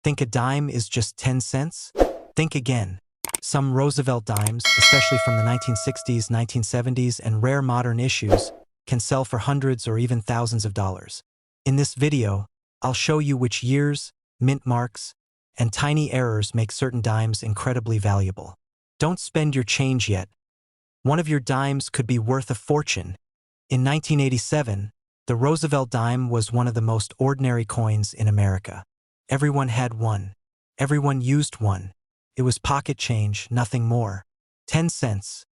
Think a dime is just 10 cents? Think again. Some Roosevelt dimes, especially from the 1960s, 1970s, and rare modern issues, can sell for hundreds or even thousands of dollars. In this video, I'll show you which years, mint marks, and tiny errors make certain dimes incredibly valuable. Don't spend your change yet. One of your dimes could be worth a fortune. In 1987, the Roosevelt dime was one of the most ordinary coins in America. Everyone had one. Everyone used one. It was pocket change, nothing more. 10 cents.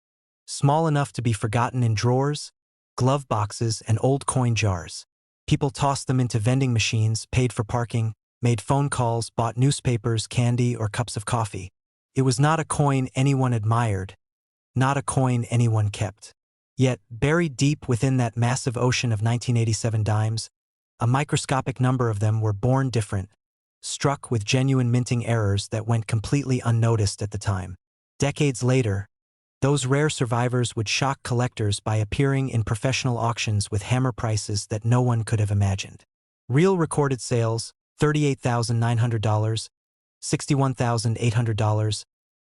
Small enough to be forgotten in drawers, glove boxes, and old coin jars. People tossed them into vending machines, paid for parking, made phone calls, bought newspapers, candy, or cups of coffee. It was not a coin anyone admired, not a coin anyone kept. Yet, buried deep within that massive ocean of 1987 dimes, a microscopic number of them were born different, struck with genuine minting errors that went completely unnoticed at the time. Decades later, those rare survivors would shock collectors by appearing in professional auctions with hammer prices that no one could have imagined. Real recorded sales: $38,900, $61,800,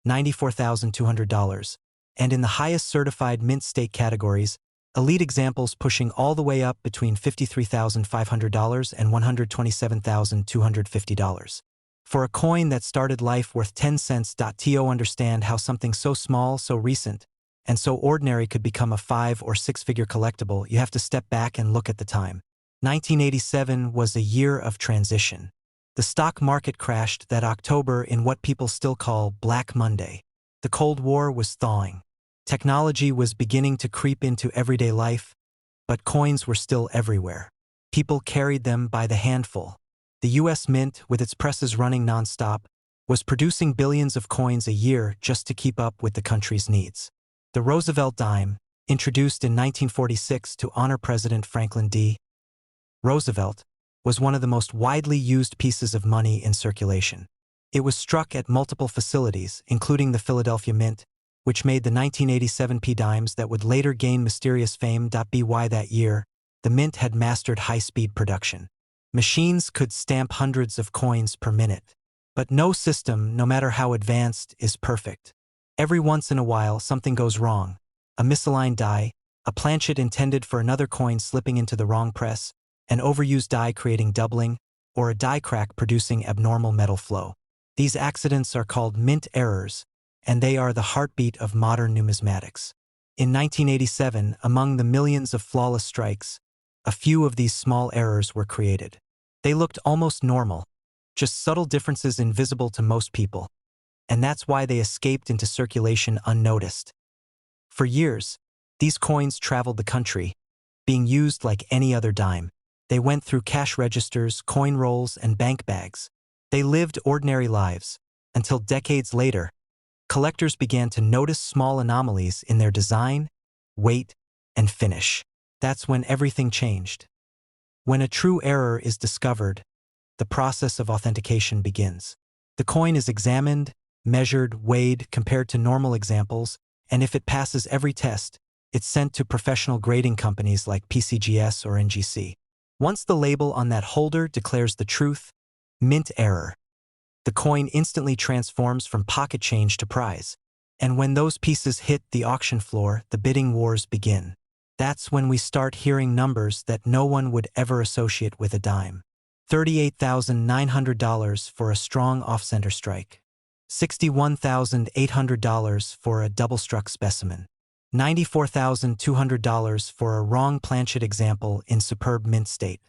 $94,200, and in the highest certified mint state categories, elite examples pushing all the way up between $53,500 and $127,250. For a coin that started life worth 10 cents. To understand how something so small, so recent, and so ordinary could become a 5- or 6-figure collectible, you have to step back and look at the time. 1987 was a year of transition. The stock market crashed that October in what people still call Black Monday. The Cold War was thawing. Technology was beginning to creep into everyday life, but coins were still everywhere. People carried them by the handful. The U.S. Mint, with its presses running nonstop, was producing billions of coins a year just to keep up with the country's needs. The Roosevelt dime, introduced in 1946 to honor President Franklin D. Roosevelt, was one of the most widely used pieces of money in circulation. It was struck at multiple facilities, including the Philadelphia Mint, which made the 1987 dimes that would later gain mysterious fame. By that year, the Mint had mastered high-speed production. Machines could stamp hundreds of coins per minute. But no system, no matter how advanced, is perfect. Every once in a while, something goes wrong. A misaligned die, a planchet intended for another coin slipping into the wrong press, an overused die creating doubling, or a die crack producing abnormal metal flow. These accidents are called mint errors, and they are the heartbeat of modern numismatics. In 1987, among the millions of flawless strikes, a few of these small errors were created. They looked almost normal, just subtle differences invisible to most people, and that's why they escaped into circulation unnoticed. For years, these coins traveled the country, being used like any other dime. They went through cash registers, coin rolls, and bank bags. They lived ordinary lives, until decades later, collectors began to notice small anomalies in their design, weight, and finish. That's when everything changed. When a true error is discovered, the process of authentication begins. The coin is examined, measured, weighed, compared to normal examples, and if it passes every test, it's sent to professional grading companies like PCGS or NGC. Once the label on that holder declares the truth, mint error, the coin instantly transforms from pocket change to prize. And when those pieces hit the auction floor, the bidding wars begin. That's when we start hearing numbers that no one would ever associate with a dime. $38,900 for a strong off-center strike. $61,800 for a double-struck specimen. $94,200 for a wrong planchet example in superb mint state.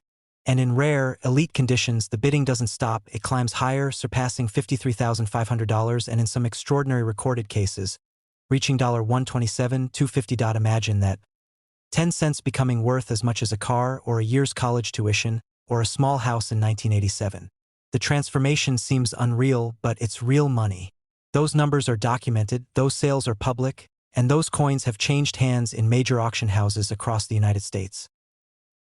And in rare, elite conditions, the bidding doesn't stop, it climbs higher, surpassing $53,500, and in some extraordinary recorded cases, reaching $127,250. Imagine that. 10 cents becoming worth as much as a car or a year's college tuition or a small house in 1987. The transformation seems unreal, but it's real money. Those numbers are documented, those sales are public, and those coins have changed hands in major auction houses across the United States.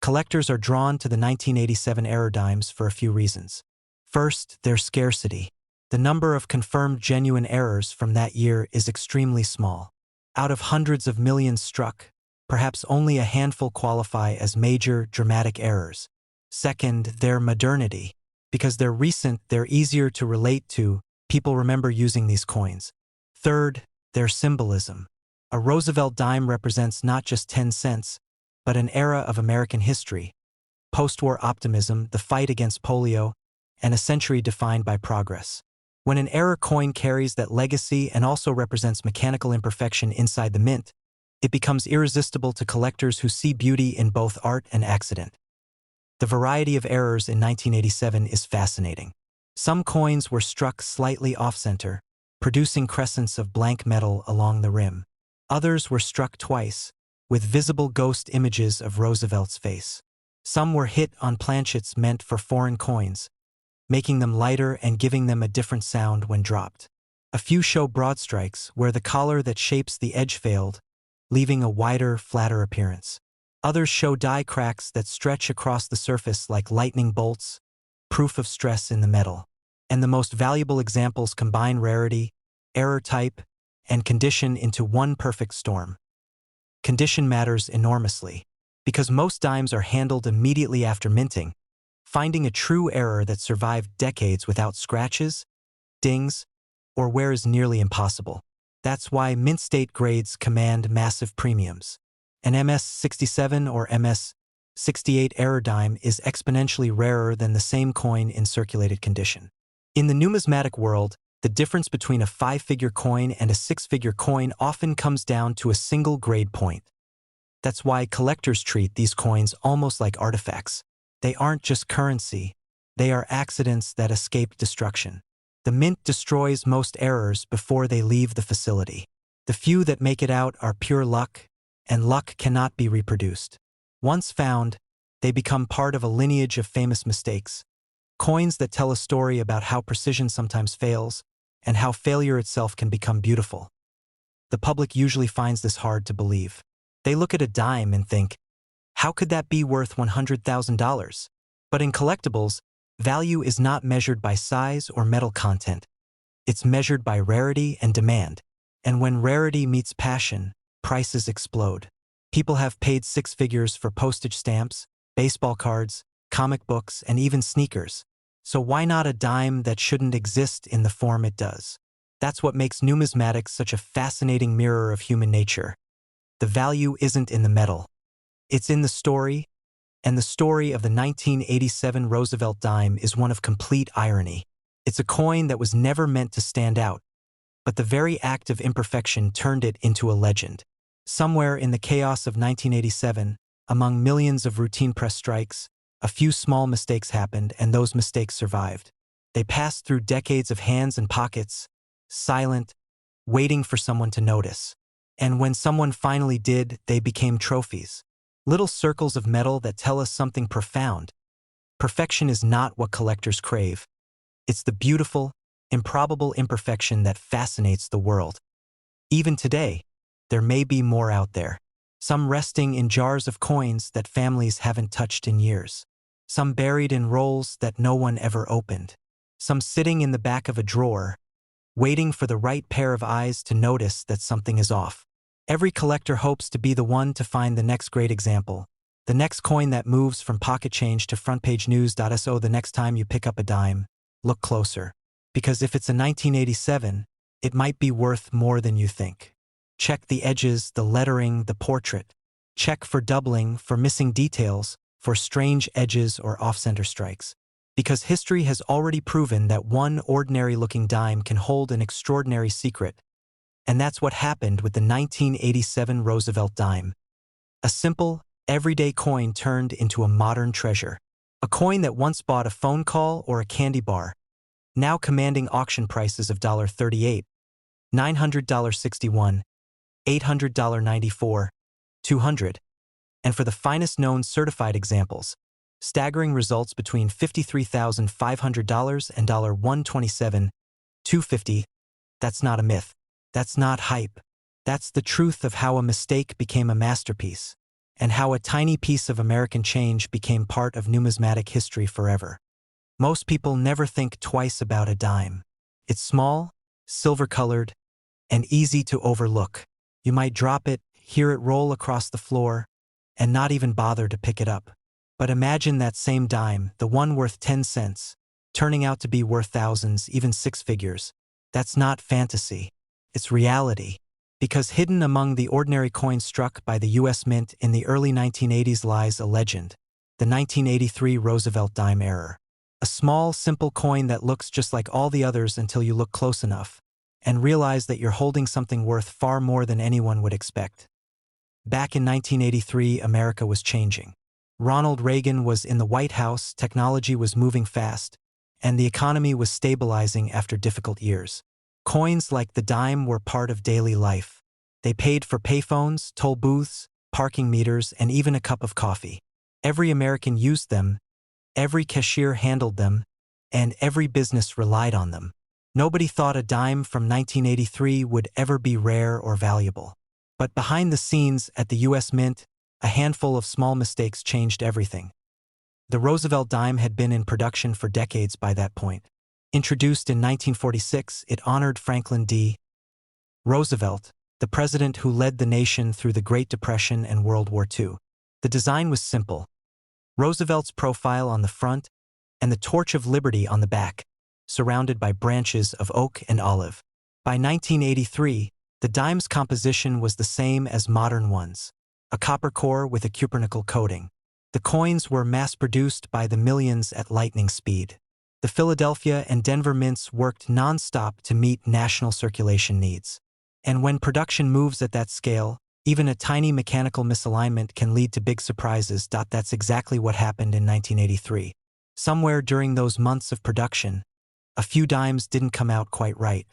Collectors are drawn to the 1987 error dimes for a few reasons. First, their scarcity. The number of confirmed genuine errors from that year is extremely small. Out of hundreds of millions struck, perhaps only a handful qualify as major, dramatic errors. Second, their modernity. Because they're recent, they're easier to relate to, people remember using these coins. Third, their symbolism. A Roosevelt dime represents not just 10 cents, but an era of American history, post-war optimism, the fight against polio, and a century defined by progress. When an error coin carries that legacy and also represents mechanical imperfection inside the mint, it becomes irresistible to collectors who see beauty in both art and accident. The variety of errors in 1987 is fascinating. Some coins were struck slightly off-center, producing crescents of blank metal along the rim. Others were struck twice, with visible ghost images of Roosevelt's face. Some were hit on planchets meant for foreign coins, making them lighter and giving them a different sound when dropped. A few show broad strikes, where the collar that shapes the edge failed, leaving a wider, flatter appearance. Others show die cracks that stretch across the surface like lightning bolts, proof of stress in the metal. And the most valuable examples combine rarity, error type, and condition into one perfect storm. Condition matters enormously. Because most dimes are handled immediately after minting, finding a true error that survived decades without scratches, dings, or wear is nearly impossible. That's why mint state grades command massive premiums. An MS-67 or MS-68 error dime is exponentially rarer than the same coin in circulated condition. In the numismatic world, the difference between a 5-figure coin and a 6-figure coin often comes down to a single grade point. That's why collectors treat these coins almost like artifacts. They aren't just currency, they are accidents that escape destruction. The mint destroys most errors before they leave the facility. The few that make it out are pure luck, and luck cannot be reproduced. Once found, they become part of a lineage of famous mistakes. Coins that tell a story about how precision sometimes fails, and how failure itself can become beautiful. The public usually finds this hard to believe. They look at a dime and think, how could that be worth $100,000? But in collectibles, value is not measured by size or metal content. It's measured by rarity and demand. And when rarity meets passion, prices explode. People have paid 6 figures for postage stamps, baseball cards, comic books, and even sneakers. So why not a dime that shouldn't exist in the form it does? That's what makes numismatics such a fascinating mirror of human nature. The value isn't in the metal. It's in the story, and the story of the 1987 Roosevelt dime is one of complete irony. It's a coin that was never meant to stand out, but the very act of imperfection turned it into a legend. Somewhere in the chaos of 1987, among millions of routine press strikes, a few small mistakes happened, and those mistakes survived. They passed through decades of hands and pockets, silent, waiting for someone to notice. And when someone finally did, they became trophies. Little circles of metal that tell us something profound. Perfection is not what collectors crave. It's the beautiful, improbable imperfection that fascinates the world. Even today, there may be more out there. Some resting in jars of coins that families haven't touched in years. Some buried in rolls that no one ever opened. Some sitting in the back of a drawer, waiting for the right pair of eyes to notice that something is off. Every collector hopes to be the one to find the next great example, the next coin that moves from pocket change to front-page news. So the next time you pick up a dime, look closer. Because if it's a 1987, it might be worth more than you think. Check the edges, the lettering, the portrait. Check for doubling, for missing details, for strange edges or off-center strikes. Because history has already proven that one ordinary-looking dime can hold an extraordinary secret. And that's what happened with the 1987 Roosevelt dime. A simple, everyday coin turned into a modern treasure. A coin that once bought a phone call or a candy bar, now commanding auction prices of $38, $961, $800.94, $200. And for the finest known certified examples, staggering results between $53,500 and $127, $250. That's not a myth. That's not hype. That's the truth of how a mistake became a masterpiece, and how a tiny piece of American change became part of numismatic history forever. Most people never think twice about a dime. It's small, silver-colored, and easy to overlook. You might drop it, hear it roll across the floor, and not even bother to pick it up. But imagine that same dime, the one worth 10 cents, turning out to be worth thousands, even six figures. That's not fantasy. It's reality. Because hidden among the ordinary coins struck by the U.S. Mint in the early 1980s lies a legend, the 1983 Roosevelt dime error. A small, simple coin that looks just like all the others until you look close enough and realize that you're holding something worth far more than anyone would expect. Back in 1983, America was changing. Ronald Reagan was in the White House, technology was moving fast, and the economy was stabilizing after difficult years. Coins like the dime were part of daily life. They paid for payphones, toll booths, parking meters, and even a cup of coffee. Every American used them, every cashier handled them, and every business relied on them. Nobody thought a dime from 1983 would ever be rare or valuable. But behind the scenes at the U.S. Mint, a handful of small mistakes changed everything. The Roosevelt dime had been in production for decades by that point. Introduced in 1946, it honored Franklin D. Roosevelt, the president who led the nation through the Great Depression and World War II. The design was simple. Roosevelt's profile on the front and the Torch of Liberty on the back, surrounded by branches of oak and olive. By 1983, the dime's composition was the same as modern ones, a copper core with a cupronickel coating. The coins were mass-produced by the millions at lightning speed. The Philadelphia and Denver mints worked non-stop to meet national circulation needs. And when production moves at that scale, even a tiny mechanical misalignment can lead to big surprises. That's exactly what happened in 1983. Somewhere during those months of production, a few dimes didn't come out quite right.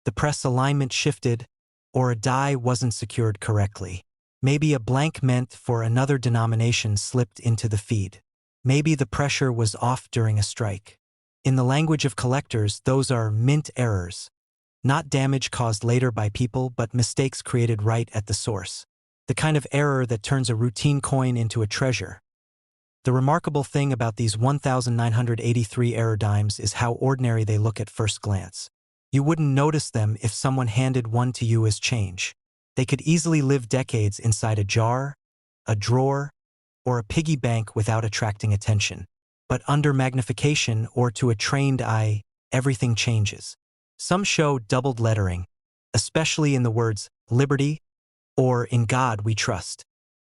The press alignment shifted, or a die wasn't secured correctly. Maybe a blank meant for another denomination slipped into the feed. Maybe the pressure was off during a strike. In the language of collectors, those are mint errors. Not damage caused later by people, but mistakes created right at the source. The kind of error that turns a routine coin into a treasure. The remarkable thing about these 1983 error dimes is how ordinary they look at first glance. You wouldn't notice them if someone handed one to you as change. They could easily live decades inside a jar, a drawer, or a piggy bank without attracting attention. But under magnification or to a trained eye, everything changes. Some show doubled lettering, especially in the words "Liberty" or "In God We Trust."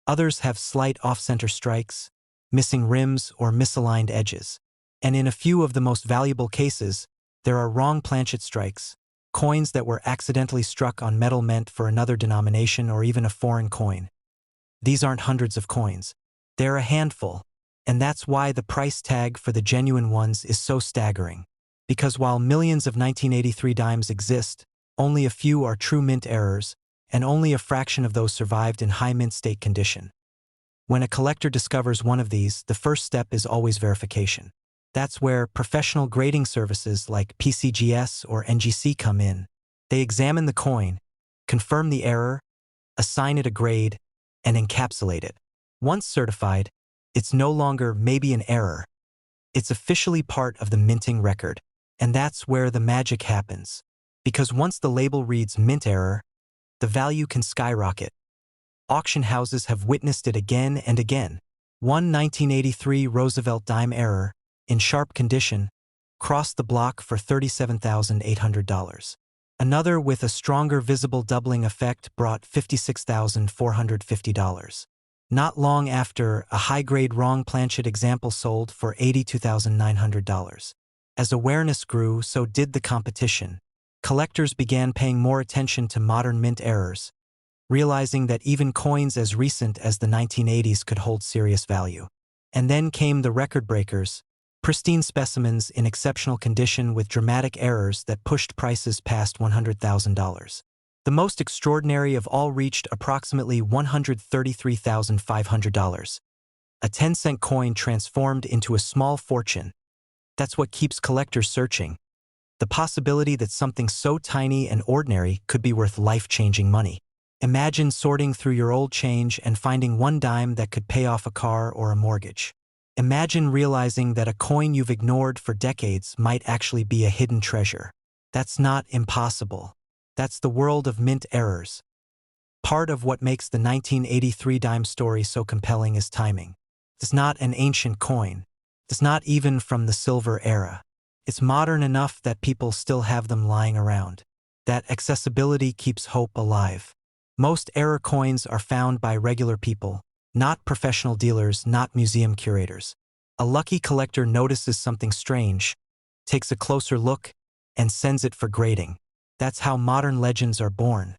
Others have slight off-center strikes, missing rims or misaligned edges. And in a few of the most valuable cases, there are wrong planchet strikes, coins that were accidentally struck on metal meant for another denomination or even a foreign coin. These aren't hundreds of coins. They're a handful, and that's why the price tag for the genuine ones is so staggering. Because while millions of 1983 dimes exist, only a few are true mint errors, and only a fraction of those survived in high mint state condition. When a collector discovers one of these, the first step is always verification. That's where professional grading services like PCGS or NGC come in. They examine the coin, confirm the error, assign it a grade, and encapsulate it. Once certified, it's no longer maybe an error. It's officially part of the minting record. And that's where the magic happens. Because once the label reads mint error, the value can skyrocket. Auction houses have witnessed it again and again. One 1983 Roosevelt dime error, in sharp condition, crossed the block for $37,800. Another with a stronger visible doubling effect brought $56,450. Not long after, a high-grade wrong planchet example sold for $82,900. As awareness grew, so did the competition. Collectors began paying more attention to modern mint errors, realizing that even coins as recent as the 1980s could hold serious value. And then came the record breakers, pristine specimens in exceptional condition with dramatic errors that pushed prices past $100,000. The most extraordinary of all reached approximately $133,500. A 10-cent coin transformed into a small fortune. That's what keeps collectors searching. The possibility that something so tiny and ordinary could be worth life-changing money. Imagine sorting through your old change and finding one dime that could pay off a car or a mortgage. Imagine realizing that a coin you've ignored for decades might actually be a hidden treasure. That's not impossible. That's the world of mint errors. Part of what makes the 1983 dime story so compelling is timing. It's not an ancient coin. It's not even from the silver era. It's modern enough that people still have them lying around. That accessibility keeps hope alive. Most error coins are found by regular people, not professional dealers, not museum curators. A lucky collector notices something strange, takes a closer look, and sends it for grading. That's how modern legends are born.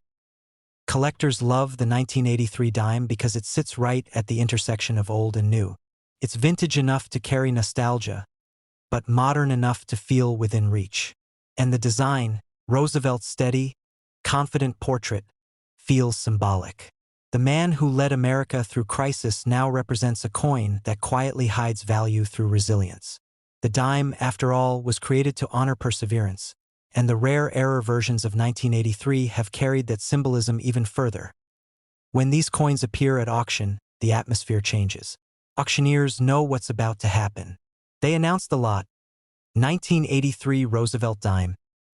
Collectors love the 1983 dime because it sits right at the intersection of old and new. It's vintage enough to carry nostalgia, but modern enough to feel within reach. And the design, Roosevelt's steady, confident portrait, feels symbolic. The man who led America through crisis now represents a coin that quietly hides value through resilience. The dime, after all, was created to honor perseverance, and the rare error versions of 1983 have carried that symbolism even further. When these coins appear at auction, the atmosphere changes. Auctioneers know what's about to happen. They announce the lot: 1983 Roosevelt dime,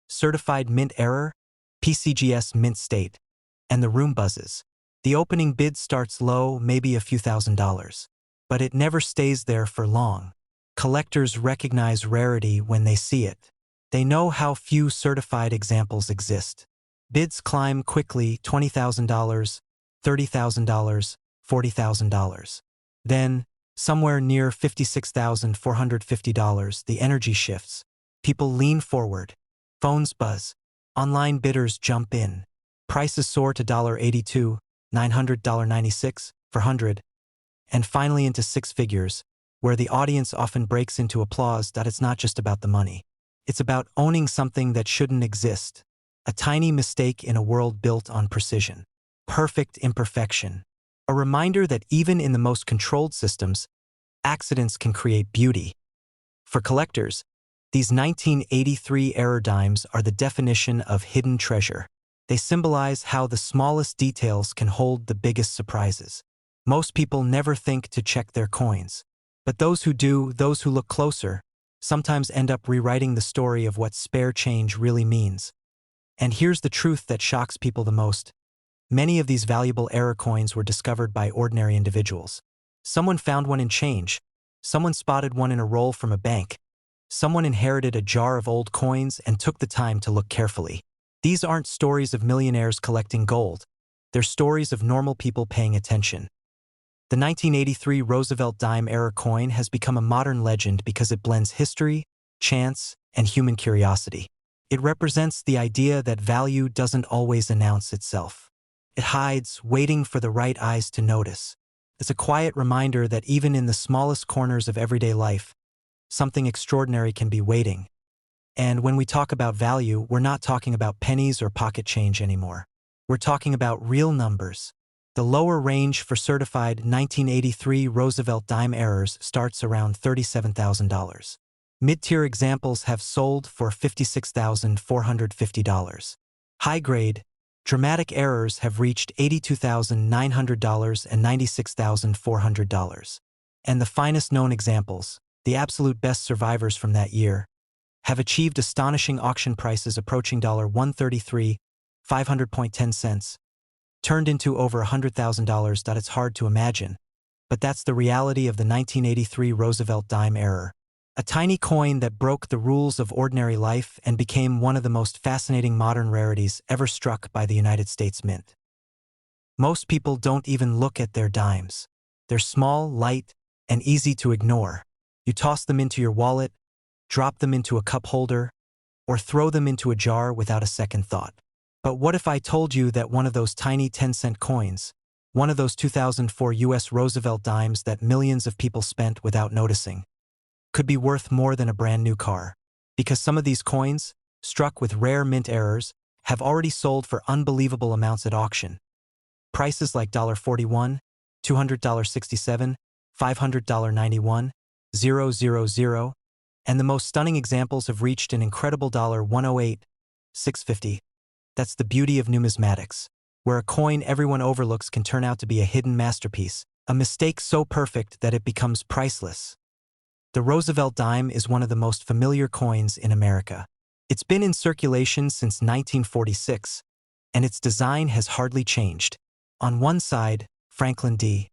certified mint error, PCGS mint state, and the room buzzes. The opening bid starts low, maybe a few $1,000s. But it never stays there for long. Collectors recognize rarity when they see it. They know how few certified examples exist. Bids climb quickly: $20,000, $30,000, $40,000. Then, somewhere near $56,450, the energy shifts. People lean forward. Phones buzz. Online bidders jump in. Prices soar to $82, $900, $96, $400, and finally into six figures, where the audience often breaks into applause. That it's not just about the money. It's about owning something that shouldn't exist. A tiny mistake in a world built on precision. Perfect imperfection. A reminder that even in the most controlled systems, accidents can create beauty. For collectors, these 1983 error dimes are the definition of hidden treasure. They symbolize how the smallest details can hold the biggest surprises. Most people never think to check their coins. But those who do, those who look closer, sometimes end up rewriting the story of what spare change really means. And here's the truth that shocks people the most. Many of these valuable error coins were discovered by ordinary individuals. Someone found one in change. Someone spotted one in a roll from a bank. Someone inherited a jar of old coins and took the time to look carefully. These aren't stories of millionaires collecting gold. They're stories of normal people paying attention. The 1983 Roosevelt dime error coin has become a modern legend because it blends history, chance, and human curiosity. It represents the idea that value doesn't always announce itself. It hides, waiting for the right eyes to notice. It's a quiet reminder that even in the smallest corners of everyday life, something extraordinary can be waiting. And when we talk about value, we're not talking about pennies or pocket change anymore. We're talking about real numbers. The lower range for certified 1983 Roosevelt dime errors starts around $37,000. Mid-tier examples have sold for $56,450. High-grade, dramatic errors have reached $82,900 and $96,400. And the finest known examples, the absolute best survivors from that year, have achieved astonishing auction prices approaching $133, 500.10 cents, turned into over $100,000. It's hard to imagine, but that's the reality of the 1983 Roosevelt dime error. A tiny coin that broke the rules of ordinary life and became one of the most fascinating modern rarities ever struck by the United States Mint. Most people don't even look at their dimes. They're small, light, and easy to ignore. You toss them into your wallet, drop them into a cup holder, or throw them into a jar without a second thought. But what if I told you that one of those tiny 10-cent coins, one of those 2004 US Roosevelt dimes that millions of people spent without noticing, could be worth more than a brand new car? Because some of these coins, struck with rare mint errors, have already sold for unbelievable amounts at auction. Prices like $41, $200.67, $500.91, $000, and the most stunning examples have reached an incredible $108, $650. That's the beauty of numismatics, where a coin everyone overlooks can turn out to be a hidden masterpiece, a mistake so perfect that it becomes priceless. The Roosevelt dime is one of the most familiar coins in America. It's been in circulation since 1946, and its design has hardly changed. On one side, Franklin D.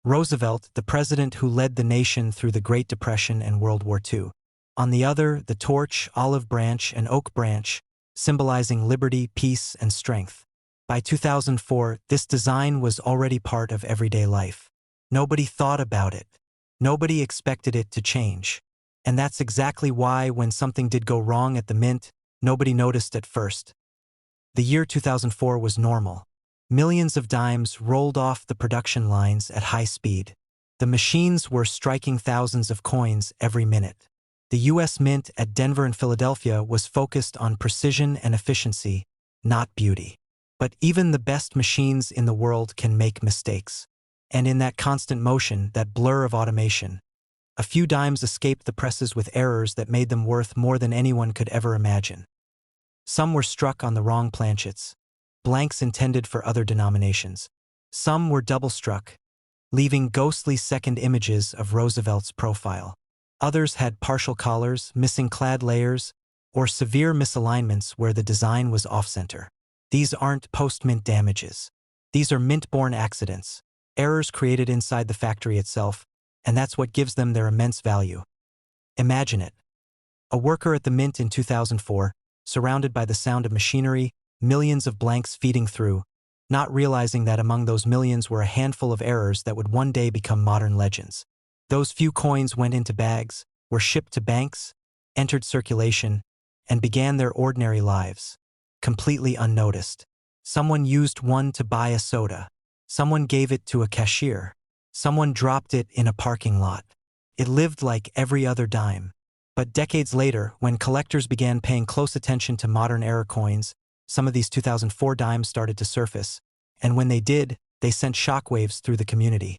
Roosevelt, the president who led the nation through the Great Depression and World War II. On the other, the torch, olive branch, and oak branch, symbolizing liberty, peace, and strength. By 2004, this design was already part of everyday life. Nobody thought about it. Nobody expected it to change. And that's exactly why, when something did go wrong at the mint, nobody noticed at first. The year 2004 was normal. Millions of dimes rolled off the production lines at high speed. The machines were striking thousands of coins every minute. The U.S. Mint at Denver and Philadelphia was focused on precision and efficiency, not beauty. But even the best machines in the world can make mistakes. And in that constant motion, that blur of automation, a few dimes escaped the presses with errors that made them worth more than anyone could ever imagine. Some were struck on the wrong planchets, blanks intended for other denominations. Some were double-struck, leaving ghostly second images of Roosevelt's profile. Others had partial collars, missing clad layers, or severe misalignments where the design was off-center. These aren't post-mint damages. These are mint-borne accidents, errors created inside the factory itself, and that's what gives them their immense value. Imagine it. A worker at the mint in 2004, surrounded by the sound of machinery, millions of blanks feeding through, not realizing that among those millions were a handful of errors that would one day become modern legends. Those few coins went into bags, were shipped to banks, entered circulation, and began their ordinary lives, completely unnoticed. Someone used one to buy a soda. Someone gave it to a cashier. Someone dropped it in a parking lot. It lived like every other dime. But decades later, when collectors began paying close attention to modern era coins, some of these 2004 dimes started to surface, and when they did, they sent shockwaves through the community.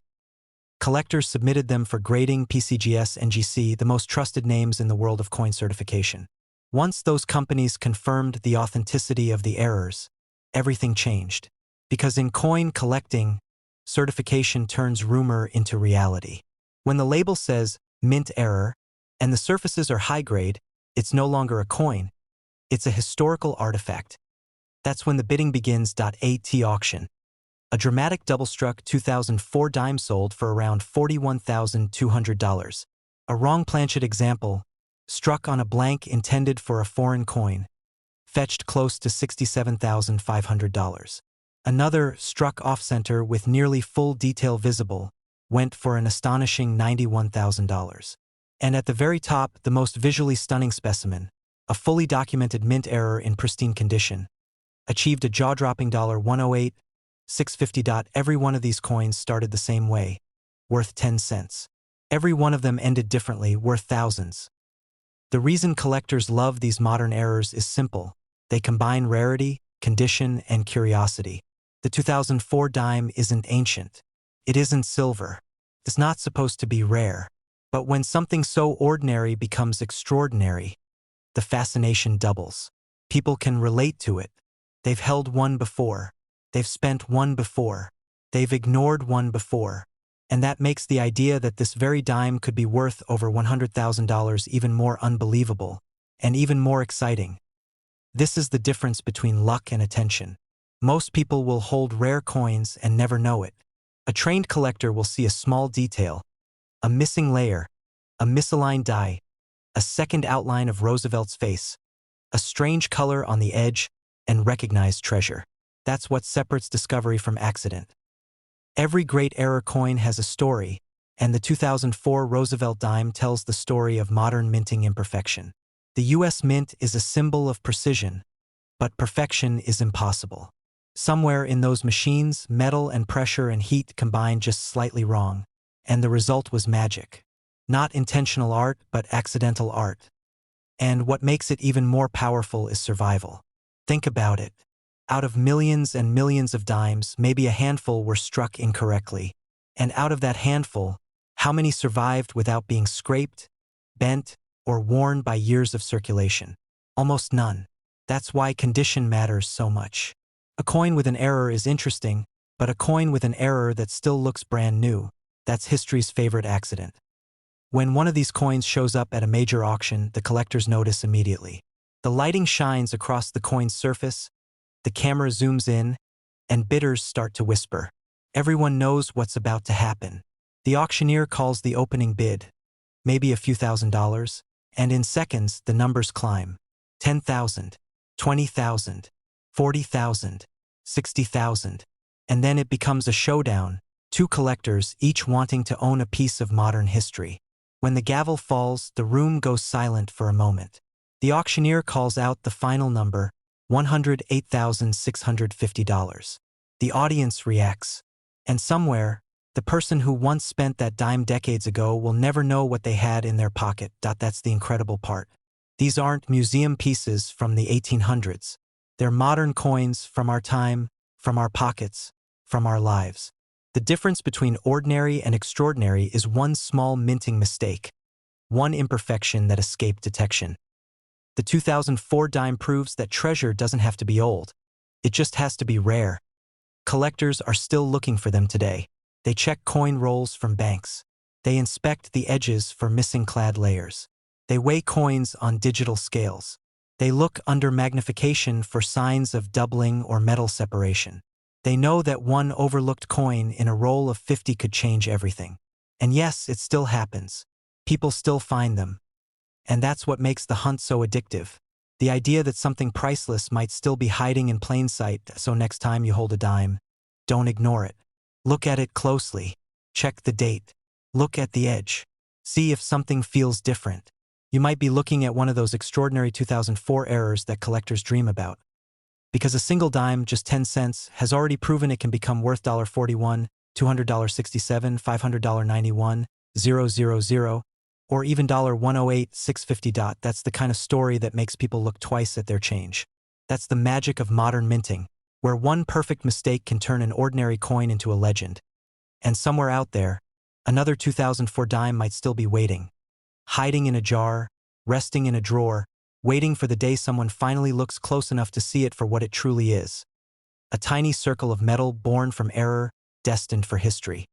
Collectors submitted them for grading, PCGS, NGC, the most trusted names in the world of coin certification. Once those companies confirmed the authenticity of the errors, everything changed. Because in coin collecting, certification turns rumor into reality. When the label says mint error, and the surfaces are high grade, it's no longer a coin. It's a historical artifact. That's when the bidding begins. At auction. A dramatic double-struck 2004 dime sold for around $41,200. A wrong planchet example, struck on a blank intended for a foreign coin, fetched close to $67,500. Another, struck off-center with nearly full detail visible, went for an astonishing $91,000. And at the very top, the most visually stunning specimen, a fully documented mint error in pristine condition, achieved a jaw-dropping $108,650. Every one of these coins started the same way, worth 10 cents. Every one of them ended differently, worth thousands. The reason collectors love these modern errors is simple. They combine rarity, condition, and curiosity. The 2004 dime isn't ancient. It isn't silver. It's not supposed to be rare. But when something so ordinary becomes extraordinary, the fascination doubles. People can relate to it. They've held one before. They've spent one before. They've ignored one before. And that makes the idea that this very dime could be worth over $100,000 even more unbelievable, and even more exciting. This is the difference between luck and attention. Most people will hold rare coins and never know it. A trained collector will see a small detail, a missing layer, a misaligned die, a second outline of Roosevelt's face, a strange color on the edge, and recognize treasure. That's what separates discovery from accident. Every great era coin has a story, and the 2004 Roosevelt dime tells the story of modern minting imperfection. The U.S. Mint is a symbol of precision, but perfection is impossible. Somewhere in those machines, metal and pressure and heat combined just slightly wrong, and the result was magic. Not intentional art, but accidental art. And what makes it even more powerful is survival. Think about it. Out of millions and millions of dimes, maybe a handful were struck incorrectly. And out of that handful, how many survived without being scraped, bent, or worn by years of circulation? Almost none. That's why condition matters so much. A coin with an error is interesting, but a coin with an error that still looks brand new, that's history's favorite accident. When one of these coins shows up at a major auction, the collectors notice immediately. The lighting shines across the coin's surface, the camera zooms in, and bidders start to whisper. Everyone knows what's about to happen. The auctioneer calls the opening bid, maybe a few $1,000s, And in seconds, the numbers climb. 10,000, 20,000, 40,000, 60,000. And then it becomes a showdown, two collectors each wanting to own a piece of modern history. When the gavel falls, the room goes silent for a moment. The auctioneer calls out the final number, $108,650. The audience reacts. And somewhere, the person who once spent that dime decades ago will never know what they had in their pocket. That's the incredible part. These aren't museum pieces from the 1800s. They're modern coins from our time, from our pockets, from our lives. The difference between ordinary and extraordinary is one small minting mistake, one imperfection that escaped detection. The 2004 dime proves that treasure doesn't have to be old. It just has to be rare. Collectors are still looking for them today. They check coin rolls from banks. They inspect the edges for missing clad layers. They weigh coins on digital scales. They look under magnification for signs of doubling or metal separation. They know that one overlooked coin in a roll of 50 could change everything. And yes, it still happens. People still find them. And that's what makes the hunt so addictive. The idea that something priceless might still be hiding in plain sight, so next time you hold a dime, don't ignore it. Look at it closely. Check the date. Look at the edge. See if something feels different. You might be looking at one of those extraordinary 2004 errors that collectors dream about. Because a single dime, just 10 cents, has already proven it can become worth $41, $200.67, $500.91, 000, or even $108,650. That's the kind of story that makes people look twice at their change. That's the magic of modern minting, where one perfect mistake can turn an ordinary coin into a legend. And somewhere out there, another 2004 dime might still be waiting, hiding in a jar, resting in a drawer, waiting for the day someone finally looks close enough to see it for what it truly is. A tiny circle of metal born from error, destined for history.